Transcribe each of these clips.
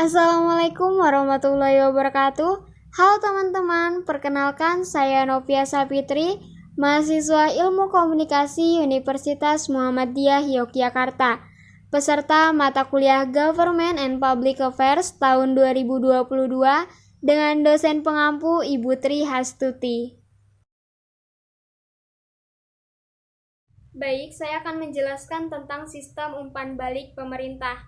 Assalamualaikum warahmatullahi wabarakatuh. Halo teman-teman, perkenalkan saya Novia Sapitri, mahasiswa Ilmu Komunikasi Universitas Muhammadiyah Yogyakarta, peserta mata kuliah Government and Public Affairs tahun 2022 dengan dosen pengampu Ibu Tri Hastuti. Baik, saya akan menjelaskan tentang sistem umpan balik pemerintah.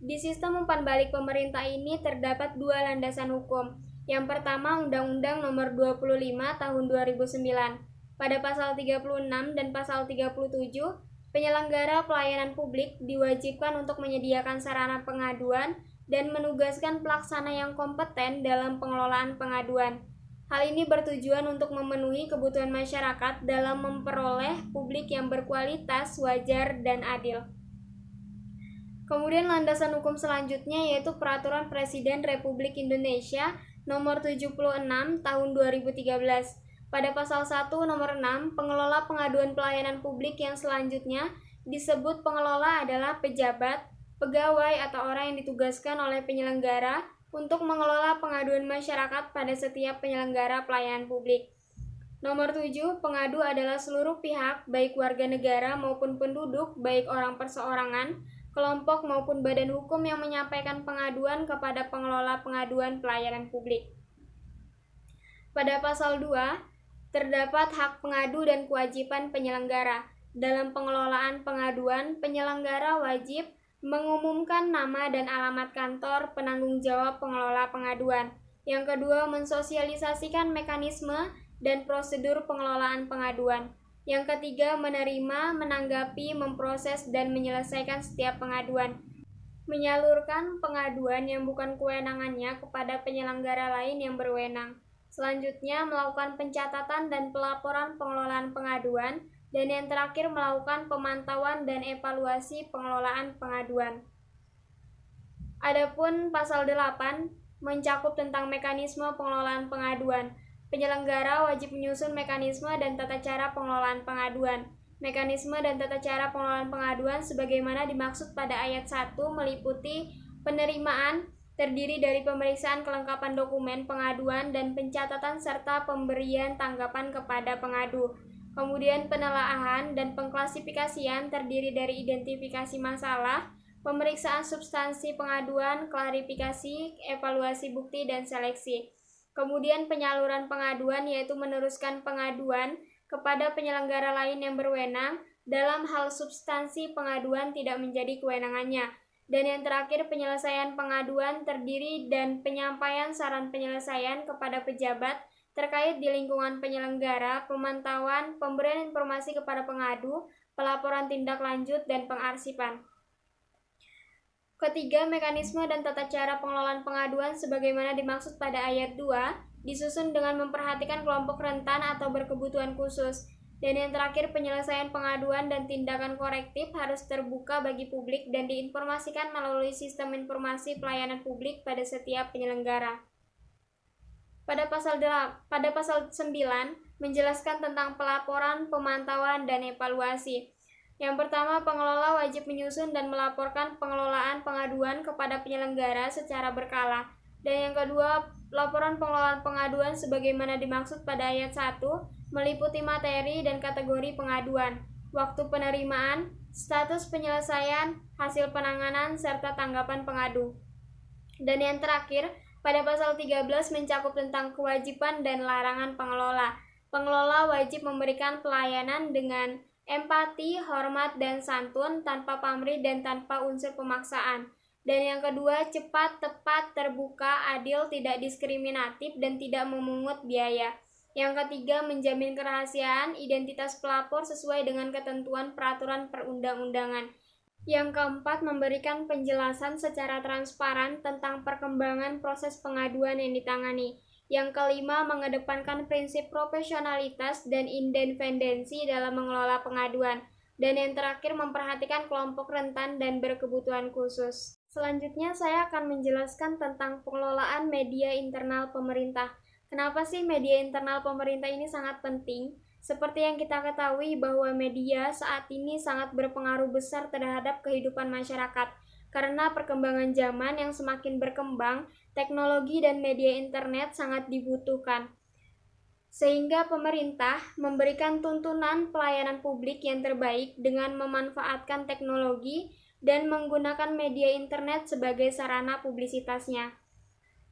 Di sistem umpan balik pemerintah ini terdapat dua landasan hukum. Yang pertama, Undang-Undang Nomor 25 Tahun 2009. Pada pasal 36 dan pasal 37, penyelenggara pelayanan publik diwajibkan untuk menyediakan sarana pengaduan dan menugaskan pelaksana yang kompeten dalam pengelolaan pengaduan. Hal ini bertujuan untuk memenuhi kebutuhan masyarakat dalam memperoleh publik yang berkualitas, wajar, dan adil. Kemudian landasan hukum selanjutnya yaitu Peraturan Presiden Republik Indonesia Nomor 76 Tahun 2013. Pada pasal 1 nomor 6, pengelola pengaduan pelayanan publik yang selanjutnya disebut pengelola adalah pejabat, pegawai atau orang yang ditugaskan oleh penyelenggara untuk mengelola pengaduan masyarakat pada setiap penyelenggara pelayanan publik. Nomor 7, pengadu adalah seluruh pihak, baik warga negara maupun penduduk, baik orang perseorangan, kelompok maupun badan hukum yang menyampaikan pengaduan kepada pengelola pengaduan pelayanan publik. Pada pasal 2, terdapat hak pengadu dan kewajiban penyelenggara. Dalam pengelolaan pengaduan, penyelenggara wajib mengumumkan nama dan alamat kantor penanggung jawab pengelola pengaduan. Yang kedua, mensosialisasikan mekanisme dan prosedur pengelolaan pengaduan. Yang ketiga, menerima, menanggapi, memproses, dan menyelesaikan setiap pengaduan. Menyalurkan pengaduan yang bukan kewenangannya kepada penyelenggara lain yang berwenang. Selanjutnya, melakukan pencatatan dan pelaporan pengelolaan pengaduan. Dan yang terakhir, melakukan pemantauan dan evaluasi pengelolaan pengaduan. Adapun pasal 8 mencakup tentang mekanisme pengelolaan pengaduan. Penyelenggara wajib menyusun mekanisme dan tata cara pengelolaan pengaduan. Mekanisme dan tata cara pengelolaan pengaduan sebagaimana dimaksud pada ayat 1 meliputi penerimaan, terdiri dari pemeriksaan kelengkapan dokumen pengaduan dan pencatatan serta pemberian tanggapan kepada pengadu. Kemudian penelaahan dan pengklasifikasian terdiri dari identifikasi masalah, pemeriksaan substansi pengaduan, klarifikasi, evaluasi bukti, dan seleksi. Kemudian penyaluran pengaduan yaitu meneruskan pengaduan kepada penyelenggara lain yang berwenang dalam hal substansi pengaduan tidak menjadi kewenangannya. Dan yang terakhir, penyelesaian pengaduan terdiri dan penyampaian saran penyelesaian kepada pejabat terkait di lingkungan penyelenggara, pemantauan, pemberian informasi kepada pengadu, pelaporan tindak lanjut, dan pengarsipan. Ketiga, mekanisme dan tata cara pengelolaan pengaduan sebagaimana dimaksud pada ayat 2 disusun dengan memperhatikan kelompok rentan atau berkebutuhan khusus. Dan yang terakhir, penyelesaian pengaduan dan tindakan korektif harus terbuka bagi publik dan diinformasikan melalui sistem informasi pelayanan publik pada setiap penyelenggara. Pada pasal 9 menjelaskan tentang pelaporan, pemantauan, dan evaluasi. Yang pertama, pengelola wajib menyusun dan melaporkan pengelolaan pengaduan kepada penyelenggara secara berkala. Dan yang kedua, laporan pengelolaan pengaduan sebagaimana dimaksud pada ayat 1 meliputi materi dan kategori pengaduan, waktu penerimaan, status penyelesaian, hasil penanganan, serta tanggapan pengadu. Dan yang terakhir, pada pasal 13 mencakup tentang kewajiban dan larangan pengelola. Pengelola wajib memberikan pelayanan dengan empati, hormat, dan santun, tanpa pamrih dan tanpa unsur pemaksaan. Dan yang kedua, cepat, tepat, terbuka, adil, tidak diskriminatif, dan tidak memungut biaya. Yang ketiga, menjamin kerahasiaan identitas pelapor sesuai dengan ketentuan peraturan perundang-undangan. Yang keempat, memberikan penjelasan secara transparan tentang perkembangan proses pengaduan yang ditangani. Yang kelima, mengedepankan prinsip profesionalitas dan independensi dalam mengelola pengaduan. Dan yang terakhir, memperhatikan kelompok rentan dan berkebutuhan khusus. Selanjutnya, saya akan menjelaskan tentang pengelolaan media internal pemerintah. Kenapa sih media internal pemerintah ini sangat penting? Seperti yang kita ketahui bahwa media saat ini sangat berpengaruh besar terhadap kehidupan masyarakat. karena perkembangan zaman yang semakin berkembang, teknologi dan media internet sangat dibutuhkan. Sehingga pemerintah memberikan tuntunan pelayanan publik yang terbaik dengan memanfaatkan teknologi dan menggunakan media internet sebagai sarana publisitasnya.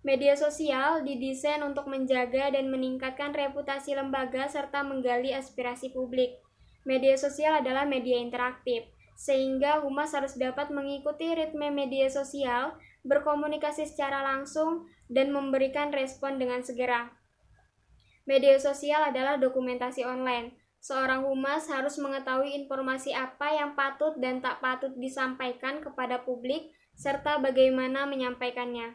Media sosial didesain untuk menjaga dan meningkatkan reputasi lembaga serta menggali aspirasi publik. Media sosial adalah media interaktif, sehingga humas harus dapat mengikuti ritme media sosial, berkomunikasi secara langsung, dan memberikan respon dengan segera. Media sosial adalah dokumentasi online. Seorang humas harus mengetahui informasi apa yang patut dan tak patut disampaikan kepada publik, serta bagaimana menyampaikannya.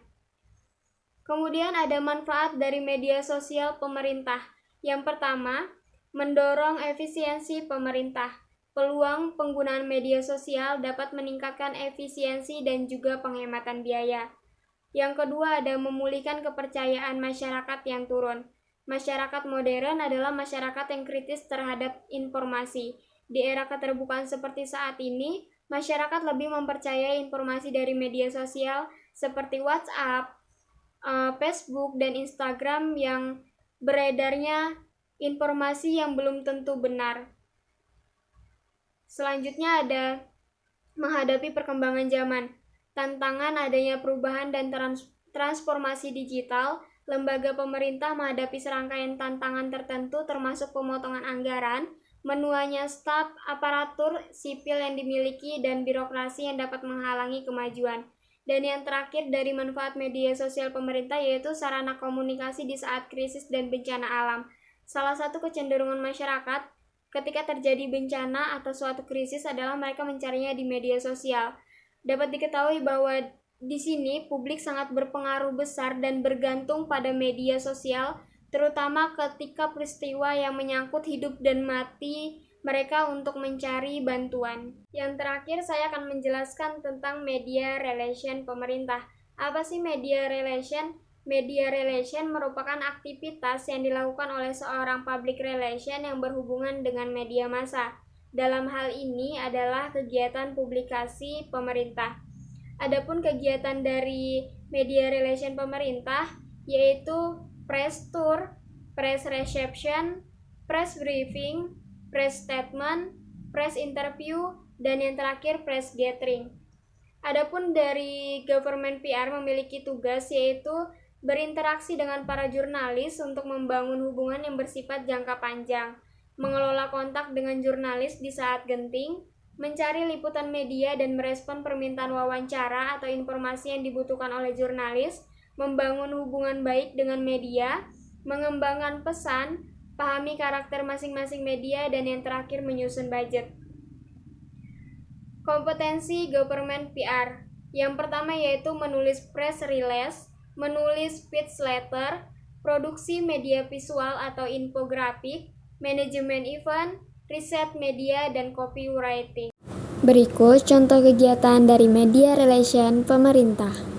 Kemudian ada manfaat dari media sosial pemerintah. Yang pertama, mendorong efisiensi pemerintah. Peluang penggunaan media sosial dapat meningkatkan efisiensi dan juga penghematan biaya. Yang kedua, ada memulihkan kepercayaan masyarakat yang turun. Masyarakat modern adalah masyarakat yang kritis terhadap informasi. Di era keterbukaan seperti saat ini, masyarakat lebih mempercayai informasi dari media sosial seperti WhatsApp, Facebook, dan Instagram yang beredarnya informasi yang belum tentu benar. Selanjutnya ada menghadapi perkembangan zaman. Tantangan adanya perubahan dan transformasi digital. Lembaga pemerintah menghadapi serangkaian tantangan tertentu termasuk pemotongan anggaran, menuanya staf aparatur sipil yang dimiliki, dan birokrasi yang dapat menghalangi kemajuan. Dan yang terakhir dari manfaat media sosial pemerintah yaitu sarana komunikasi di saat krisis dan bencana alam. Salah satu kecenderungan masyarakat ketika terjadi bencana atau suatu krisis adalah mereka mencarinya di media sosial. Dapat diketahui bahwa di sini publik sangat berpengaruh besar dan bergantung pada media sosial, terutama ketika peristiwa yang menyangkut hidup dan mati mereka untuk mencari bantuan. Yang terakhir, saya akan menjelaskan tentang media relation pemerintah. Apa sih media relation? Media relation merupakan aktivitas yang dilakukan oleh seorang public relation yang berhubungan dengan media massa. Dalam hal ini adalah kegiatan publikasi pemerintah. Adapun kegiatan dari media relation pemerintah yaitu press tour, press reception, press briefing, press statement, press interview, dan yang terakhir press gathering. Adapun dari government PR memiliki tugas yaitu berinteraksi dengan para jurnalis untuk membangun hubungan yang bersifat jangka panjang, mengelola kontak dengan jurnalis di saat genting, mencari liputan media dan merespon permintaan wawancara atau informasi yang dibutuhkan oleh jurnalis, membangun hubungan baik dengan media, mengembangkan pesan, pahami karakter masing-masing media, dan yang terakhir menyusun budget. Kompetensi government PR. Yang pertama yaitu menulis press release, menulis speech letter, produksi media visual atau infografik, manajemen event, riset media, dan copywriting. Berikut contoh kegiatan dari media relation pemerintah.